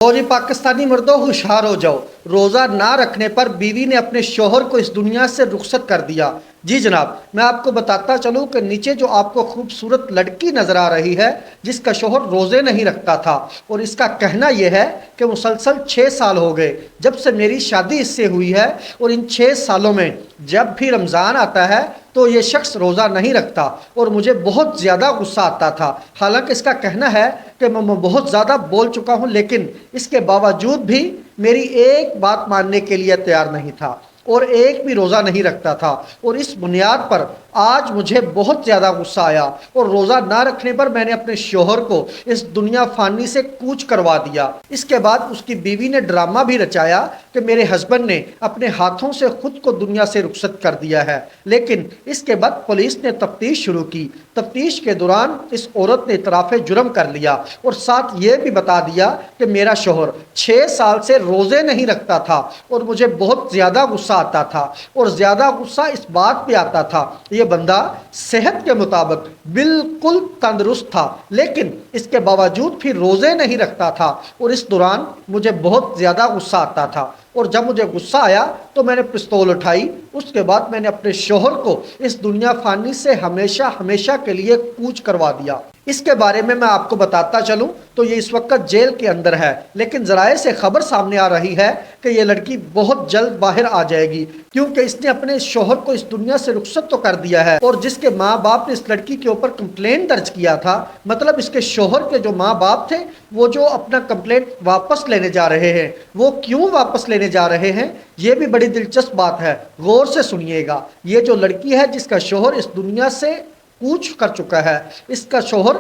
तो जी पाकिस्तानी मर्दों होशियार हो जाओ। रोज़ा ना रखने पर बीवी ने अपने शोहर को इस दुनिया से रुखसत कर दिया। जी जनाब, मैं आपको बताता चलूँ कि नीचे जो आपको खूबसूरत लड़की नज़र आ रही है जिसका शोहर रोज़े नहीं रखता था, और इसका कहना यह है कि मुसलसल 6 साल हो गए जब से मेरी शादी इससे हुई है, और इन 6 सालों में जब भी रमज़ान आता है तो ये शख्स रोज़ा नहीं रखता और मुझे बहुत ज़्यादा गुस्सा आता था। हालांकि इसका कहना है कि मैं बहुत ज़्यादा बोल चुका हूँ, लेकिन इसके बावजूद भी मेरी एक बात मानने के लिए तैयार नहीं था और एक भी रोज़ा नहीं रखता था। और इस बुनियाद पर आज मुझे बहुत ज़्यादा गुस्सा आया और रोज़ा ना रखने पर मैंने अपने शोहर को इस दुनिया फ़ानी से कूच करवा दिया। इसके बाद उसकी बीवी ने ड्रामा भी रचाया कि मेरे हस्बैंड ने अपने हाथों से खुद को दुनिया से रुखसत कर दिया है। लेकिन इसके बाद पुलिस ने तफ्तीश शुरू की। तफ्तीश के दौरान इस औरत ने इतराफ़ जुर्म कर लिया और साथ ये भी बता दिया कि मेरा शोहर 6 साल से रोज़े नहीं रखता था और मुझे बहुत ज़्यादा गुस्सा आता था। और ज़्यादा गुस्सा इस बात पे आता था, ये बंदा सेहत के मुताबिक बिल्कुल तंदुरुस्त था, लेकिन इसके बावजूद फिर रोज़े नहीं रखता था। और इस दौरान मुझे बहुत ज़्यादा गुस्सा आता था और जब मुझे गुस्सा आया तो मैंने पिस्तौल उठाई। उसके बाद मैंने अपने शोहर को इस दुनिया फ़ानी से हमेशा हमेशा के लिए कूच करवा दिया। इसके बारे में मैं आपको बताता चलूं तो ये इस वक्त जेल के अंदर है, लेकिन ज़राए से खबर सामने आ रही है कि ये लड़की बहुत जल्द बाहर आ जाएगी, क्योंकि इसने अपने शोहर को इस दुनिया से रुखसत तो कर दिया है। और जिसके माँ बाप ने इस लड़की के ऊपर कंप्लेंट दर्ज किया था, मतलब इसके शोहर के जो माँ बाप थे वो जो अपना कंप्लेंट वापस लेने जा रहे हैं, वो क्यों वापस लेने जा रहे हैं ये भी बड़ी दिलचस्प बात है, गौर से सुनिएगा। ये जो लड़की है जिसका शोहर इस दुनिया से कूच कर चुका है, इसका शोहर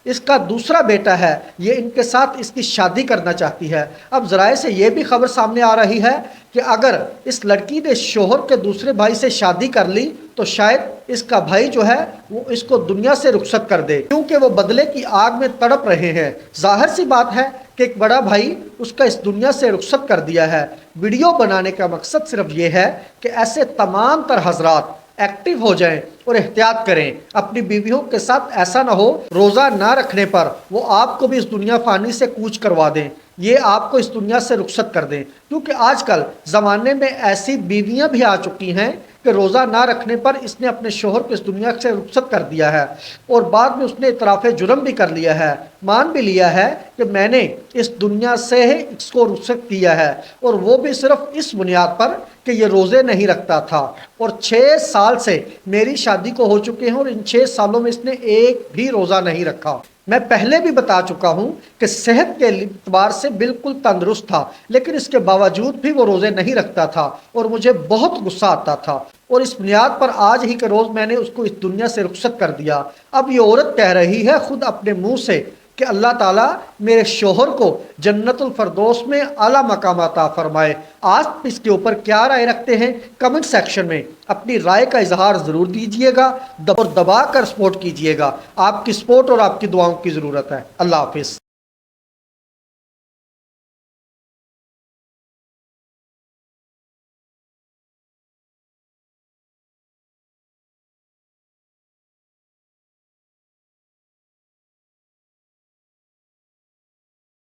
इसका दूसरा बेटा है, ये इनके साथ इसकी शादी करना चाहती है। अब ज़राए से ये भी खबर सामने आ रही है कि अगर इस लड़की ने शोहर के दूसरे भाई से शादी कर ली तो शायद इसका भाई जो है वो इसको दुनिया से रुखसत कर दे, क्योंकि वो बदले की आग में तड़प रहे हैं। जाहिर सी बात है कि एक बड़ा भाई उसका इस दुनिया से रुखसत कर दिया है। वीडियो बनाने का मकसद सिर्फ ये है कि ऐसे तमाम तर हजरात एक्टिव हो जाएं और एहतियात करें। अपनी बीवियों के साथ ऐसा ना हो रोज़ा ना रखने पर वो आपको भी इस दुनिया फ़ानी से कूच करवा दें, ये आपको इस दुनिया से रुखसत कर दें। क्योंकि आजकल ज़माने में ऐसी बीवियां भी आ चुकी हैं कि रोज़ा ना रखने पर इसने अपने शोहर को इस दुनिया से रुखसत कर दिया है और बाद में उसने इतराफ़ जुर्म भी कर लिया है, मान भी लिया है कि मैंने इस दुनिया से इसको रुखसत किया है, और वो भी सिर्फ इस बुनियाद पर कि ये रोज़े नहीं रखता था। और 6 साल से मेरी शादी को हो चुके हैं और इन 6 सालों में इसने एक भी रोज़ा नहीं रखा। मैं पहले भी बता चुका हूं कि सेहत के एतबार से बिल्कुल तंदुरुस्त था, लेकिन इसके बावजूद भी वो रोज़े नहीं रखता था और मुझे बहुत गुस्सा आता था। और इस बुनियाद पर आज ही के रोज़ मैंने उसको इस दुनिया से रुखसत कर दिया। अब ये औरत कह रही है खुद अपने मुंह से कि अल्लाह ताला मेरे शोहर को जन्नतुल फरदौस में आला मकाम अता फरमाए। आप इसके ऊपर क्या राय रखते हैं? कमेंट सेक्शन में अपनी राय का इजहार ज़रूर दीजिएगा और दबा कर सपोर्ट कीजिएगा। आपकी सपोर्ट और आपकी दुआओं की ज़रूरत है। अल्लाह हाफिज़।